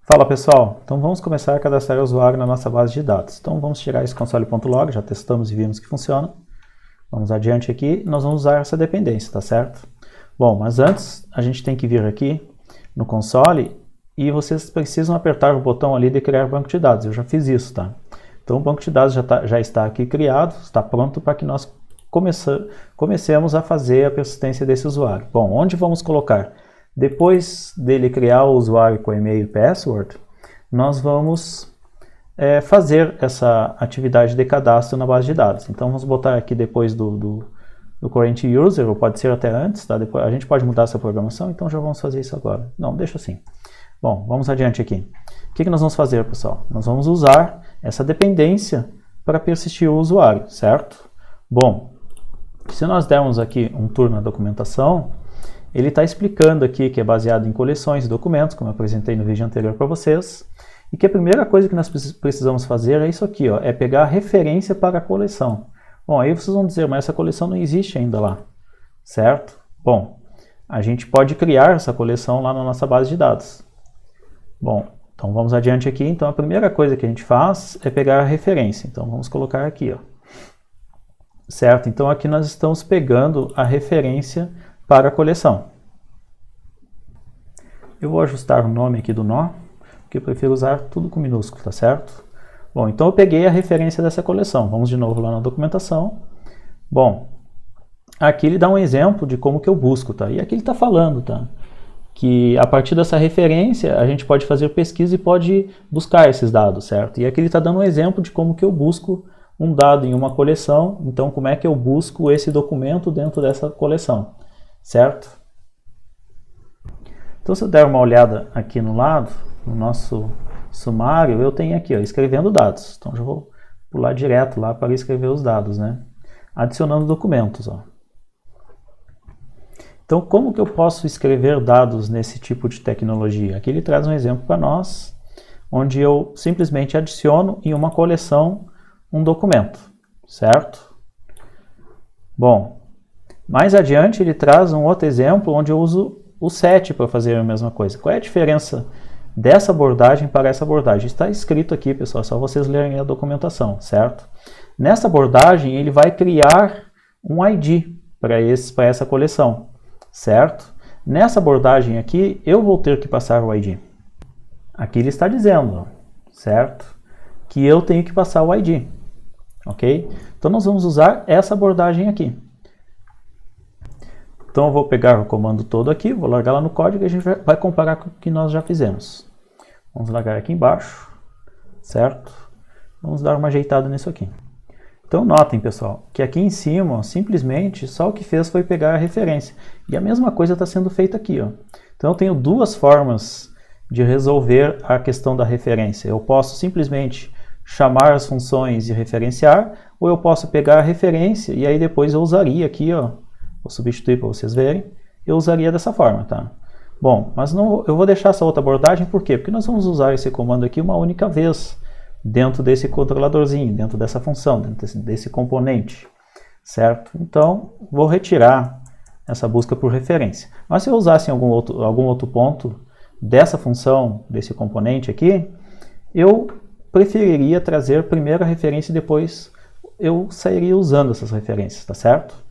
Fala pessoal, então vamos começar a cadastrar o usuário na nossa base de dados. Então vamos tirar esse console.log, já testamos e vimos que funciona. Vamos adiante aqui, nós vamos usar essa dependência, tá certo? Bom, mas antes a gente tem que vir aqui no console e vocês precisam apertar o botão ali de criar banco de dados. Eu já fiz isso, tá? Então o banco de dados já está aqui criado, está pronto para que nós comecemos a fazer a persistência desse usuário. Bom, onde vamos colocar? Depois dele criar o usuário com e-mail e password, nós vamos fazer essa atividade de cadastro na base de dados. Então vamos botar aqui depois do current user, ou pode ser até antes, tá? Depois, a gente pode mudar essa programação, então já vamos fazer isso agora. Não, deixa assim. Bom, vamos adiante aqui. O que nós vamos fazer, pessoal? Nós vamos usar essa dependência para persistir o usuário, certo? Bom, se nós dermos aqui um tour na documentação, ele está explicando aqui que é baseado em coleções e documentos, como eu apresentei no vídeo anterior para vocês, e que a primeira coisa que nós precisamos fazer é isso aqui, ó, é pegar a referência para a coleção. Bom, aí vocês vão dizer, mas essa coleção não existe ainda lá, certo? Bom, a gente pode criar essa coleção lá na nossa base de dados. Bom, então vamos adiante aqui. Então a primeira coisa que a gente faz é pegar a referência. Então vamos colocar aqui, ó. Certo? Então aqui nós estamos pegando a referência para a coleção. Eu vou ajustar o nome aqui do nó, porque eu prefiro usar tudo com minúsculo, tá certo? Bom, então eu peguei a referência dessa coleção. Vamos de novo lá na documentação. Bom, aqui ele dá um exemplo de como que eu busco, tá? E aqui ele está falando, tá? Que a partir dessa referência a gente pode fazer pesquisa e pode buscar esses dados, certo? E aqui ele está dando um exemplo de como que eu busco um dado em uma coleção. Então, como é que eu busco esse documento dentro dessa coleção, certo? Então, se eu der uma olhada aqui no lado, no nosso sumário, eu tenho aqui, ó, escrevendo dados. Então, já vou pular direto lá para escrever os dados, né? Adicionando documentos, ó. Então, como que eu posso escrever dados nesse tipo de tecnologia? Aqui ele traz um exemplo para nós, onde eu simplesmente adiciono em uma coleção um documento, certo? Bom, mais adiante ele traz um outro exemplo onde eu uso o set para fazer a mesma coisa. Qual é a diferença dessa abordagem para essa abordagem? Está escrito aqui, pessoal, é só vocês lerem a documentação, certo? Nessa abordagem ele vai criar um ID para essa coleção, certo? Nessa abordagem aqui, eu vou ter que passar o ID. Aqui ele está dizendo, certo? Que eu tenho que passar o ID, ok? Então nós vamos usar essa abordagem aqui. Então eu vou pegar o comando todo aqui, vou largar lá no código e a gente vai comparar com o que nós já fizemos. Vamos largar aqui embaixo, certo? Vamos dar uma ajeitada nisso aqui. Então notem, pessoal, que aqui em cima, ó, simplesmente, só o que fez foi pegar a referência. E a mesma coisa está sendo feita aqui, ó. Então eu tenho duas formas de resolver a questão da referência. Eu posso simplesmente chamar as funções e referenciar, ou eu posso pegar a referência e aí depois eu usaria aqui, ó, vou substituir para vocês verem, eu usaria dessa forma, tá? Bom, mas não, eu vou deixar essa outra abordagem, por quê? Porque nós vamos usar esse comando aqui uma única vez, dentro desse controladorzinho, dentro dessa função, dentro desse componente, certo? Então, vou retirar essa busca por referência. Mas se eu usasse em algum outro ponto dessa função, desse componente aqui, eu preferiria trazer primeiro a referência e depois eu sairia usando essas referências, tá certo?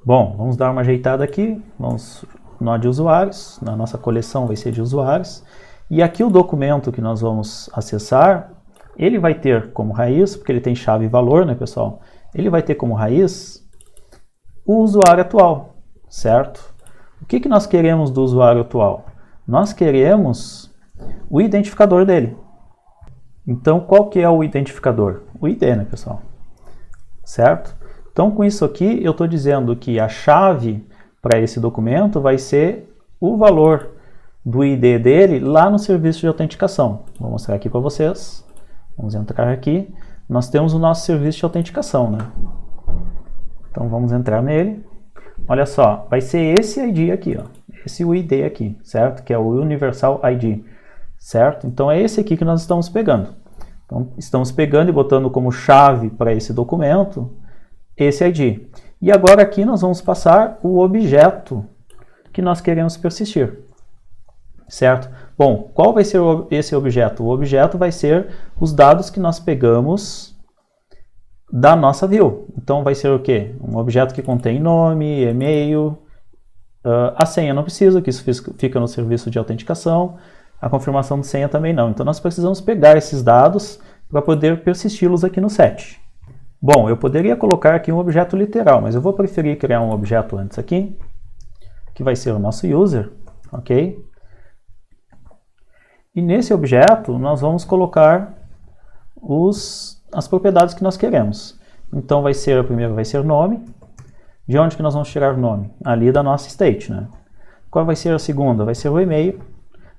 Bom, vamos dar uma ajeitada aqui, vamos no nó de usuários, na nossa coleção vai ser de usuários, e aqui o documento que nós vamos acessar, ele vai ter como raiz, porque ele tem chave e valor, né, pessoal? Ele vai ter como raiz o usuário atual, certo? O que nós queremos do usuário atual? Nós queremos o identificador dele. Então, qual que é o identificador? O ID, né, pessoal? Certo? Então, com isso aqui, eu estou dizendo que a chave para esse documento vai ser o valor do ID dele lá no serviço de autenticação. Vou mostrar aqui para vocês. Vamos entrar aqui. Nós temos o nosso serviço de autenticação, né? Então vamos entrar nele. Olha só, vai ser esse ID aqui, ó. Esse ID aqui, certo? Que é o Universal ID, certo? Então é esse aqui que nós estamos pegando. Então estamos pegando e botando como chave para esse documento esse ID. E agora aqui nós vamos passar o objeto que nós queremos persistir. certo? Bom, qual vai ser esse objeto? O objeto vai ser os dados que nós pegamos da nossa view. Então vai ser o quê? Um objeto que contém nome, e-mail, a senha não precisa, que isso fica no serviço de autenticação, a confirmação de senha também não. Então nós precisamos pegar esses dados para poder persisti-los aqui no set. Bom, eu poderia colocar aqui um objeto literal, mas eu vou preferir criar um objeto antes aqui, que vai ser o nosso user, ok? E nesse objeto nós vamos colocar as propriedades que nós queremos. Então a primeira vai ser nome. De onde que nós vamos tirar o nome? Ali da nossa state, né? Qual vai ser a segunda? Vai ser o e-mail.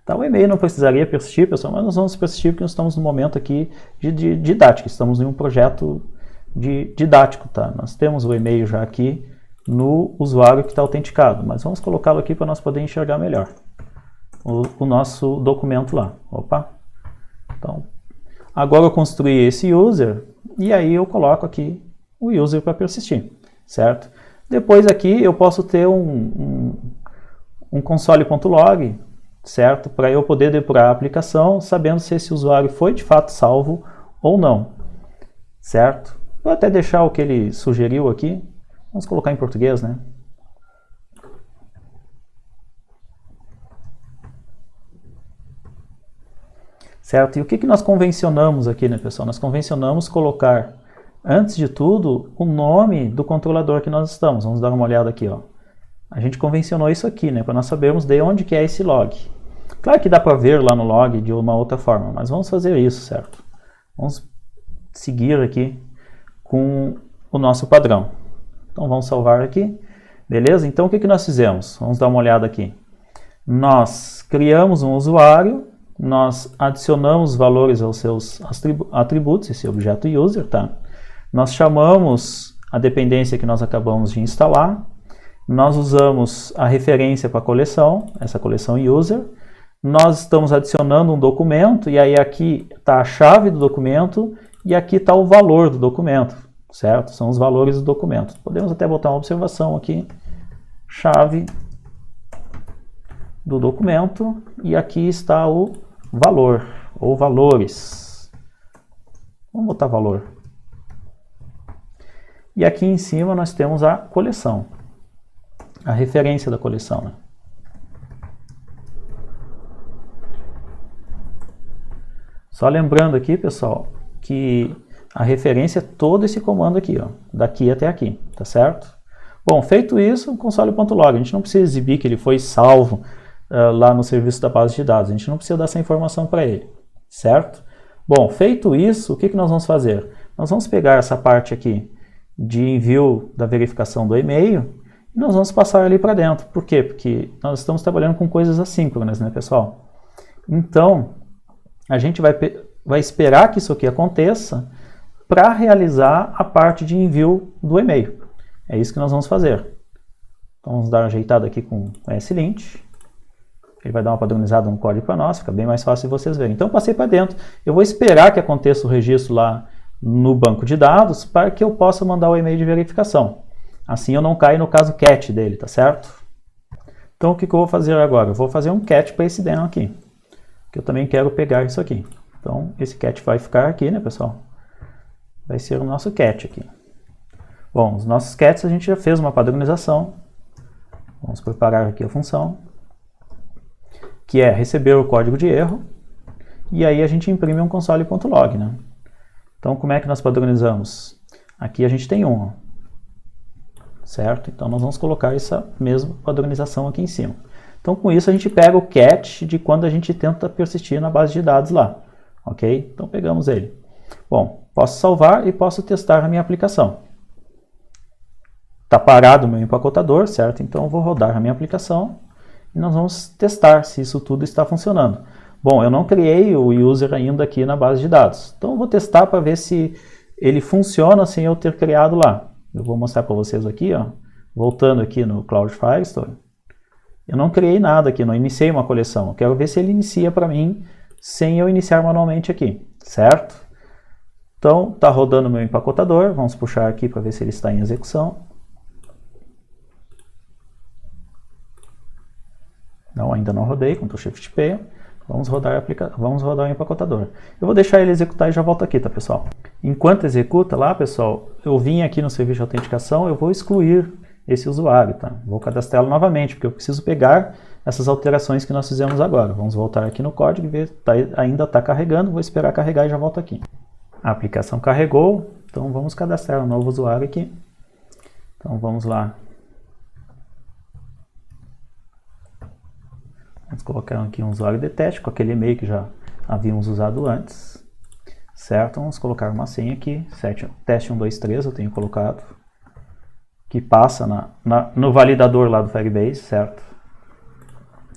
Tá, o e-mail não precisaria persistir, pessoal, mas nós vamos persistir porque nós estamos no momento aqui de didática, estamos em um projeto didático, tá? Nós temos o e-mail já aqui no usuário que está autenticado, mas vamos colocá-lo aqui para nós poder enxergar melhor o nosso documento lá. Opa! Então, agora eu construí esse user e aí eu coloco aqui o user para persistir, certo? Depois aqui eu posso ter um console.log, certo? Para eu poder depurar a aplicação, sabendo se esse usuário foi de fato salvo ou não, certo? Vou até deixar o que ele sugeriu aqui, vamos colocar em português, né? Certo? E o que nós convencionamos aqui, né, pessoal? Nós convencionamos colocar, antes de tudo, o nome do controlador que nós estamos. Vamos dar uma olhada aqui, ó. A gente convencionou isso aqui, né, para nós sabermos de onde que é esse log. Claro que dá para ver lá no log de uma outra forma, mas vamos fazer isso, certo? Vamos seguir aqui com o nosso padrão. Então vamos salvar aqui, beleza? Então o que nós fizemos? Vamos dar uma olhada aqui. Nós criamos um usuário, nós adicionamos valores aos seus atributos, esse objeto user, tá? Nós chamamos a dependência que nós acabamos de instalar, nós usamos a referência para a coleção, essa coleção user, nós estamos adicionando um documento, e aí aqui está a chave do documento, e aqui está o valor do documento, certo? São os valores do documento. Podemos até botar uma observação aqui, chave do documento, e aqui está o valor, ou valores. Vamos botar valor. E aqui em cima nós temos a coleção, a referência da coleção, né? Só lembrando aqui, pessoal, que a referência é todo esse comando aqui, ó, daqui até aqui, tá certo? Bom, feito isso, console.log, a gente não precisa exibir que ele foi salvo lá no serviço da base de dados, a gente não precisa dar essa informação para ele, certo? Bom, feito isso, o que nós vamos fazer? Nós vamos pegar essa parte aqui de envio da verificação do e-mail e nós vamos passar ali para dentro. Por quê? Porque nós estamos trabalhando com coisas assíncronas, né, pessoal? Então, a gente vai esperar que isso aqui aconteça para realizar a parte de envio do e-mail. É isso que nós vamos fazer. Então, vamos dar uma ajeitada aqui com o slint. Ele vai dar uma padronizada no código para nós, fica bem mais fácil de vocês verem. Então, eu passei para dentro. Eu vou esperar que aconteça o registro lá no banco de dados para que eu possa mandar o e-mail de verificação. Assim eu não caio no caso cat dele, tá certo? Então, o que eu vou fazer agora? Eu vou fazer um cat para esse demo aqui, que eu também quero pegar isso aqui. Então, esse cat vai ficar aqui, né, pessoal? Vai ser o nosso cat aqui. Bom, os nossos cats a gente já fez uma padronização. Vamos preparar aqui a função, que é receber o código de erro, e aí a gente imprime um console.log, né? Então, como é que nós padronizamos? Aqui a gente tem um, ó, certo? Então, nós vamos colocar essa mesma padronização aqui em cima. Então, com isso, a gente pega o cat de quando a gente tenta persistir na base de dados lá, ok? Então, pegamos ele. Bom, posso salvar e posso testar a minha aplicação. Está parado o meu empacotador, certo? Então, eu vou rodar a minha aplicação e nós vamos testar se isso tudo está funcionando. Bom, eu não criei o user ainda aqui na base de dados. Então, eu vou testar para ver se ele funciona sem eu ter criado lá. Eu vou mostrar para vocês aqui, ó, voltando aqui no Cloud Firestore. Eu não criei nada aqui, não iniciei uma coleção. Eu quero ver se ele inicia para mim sem eu iniciar manualmente aqui, certo? Então, está rodando o meu empacotador. Vamos puxar aqui para ver se ele está em execução. Não, ainda não rodei, Ctrl Shift P. Vamos rodar o empacotador. Eu vou deixar ele executar e já volto aqui, tá, pessoal? Enquanto executa lá, pessoal, eu vim aqui no serviço de autenticação, eu vou excluir esse usuário, tá? Vou cadastrá-lo novamente, porque eu preciso pegar essas alterações que nós fizemos agora. Vamos voltar aqui no código e ver, ainda está carregando, vou esperar carregar e já volto aqui. A aplicação carregou, então vamos cadastrar um novo usuário aqui. Então vamos lá. Vamos colocar aqui um usuário de teste, com aquele e-mail que já havíamos usado antes. Certo? Vamos colocar uma senha aqui, teste 123 eu tenho colocado, que passa no validador lá do Firebase, certo?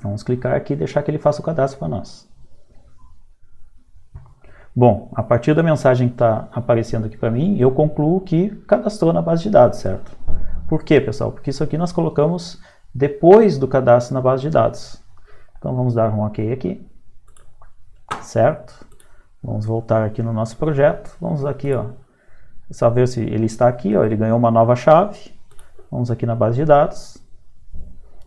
Vamos clicar aqui e deixar que ele faça o cadastro para nós. Bom, a partir da mensagem que está aparecendo aqui para mim, eu concluo que cadastrou na base de dados, certo? Por quê, pessoal? Porque isso aqui nós colocamos depois do cadastro na base de dados. Então vamos dar um OK aqui, certo? Vamos voltar aqui no nosso projeto, vamos aqui, ó, só ver se ele está aqui, ó, ele ganhou uma nova chave. Vamos aqui na base de dados,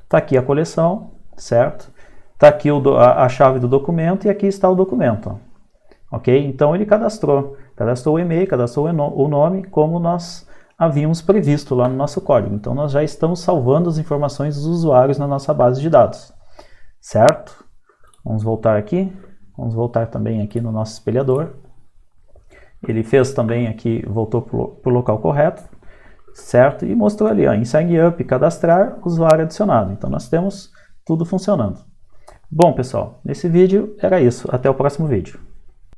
está aqui a coleção, certo? Está aqui a chave do documento e aqui está o documento, ó. Ok? Então ele cadastrou o e-mail, cadastrou o nome como nós havíamos previsto lá no nosso código. Então nós já estamos salvando as informações dos usuários na nossa base de dados, certo? Vamos voltar aqui, vamos voltar também aqui no nosso espelhador. Ele fez também aqui, voltou para o local correto, certo? E mostrou ali, ó, em Sign Up, cadastrar, usuário adicionado. Então nós temos tudo funcionando. Bom, pessoal, nesse vídeo era isso. Até o próximo vídeo.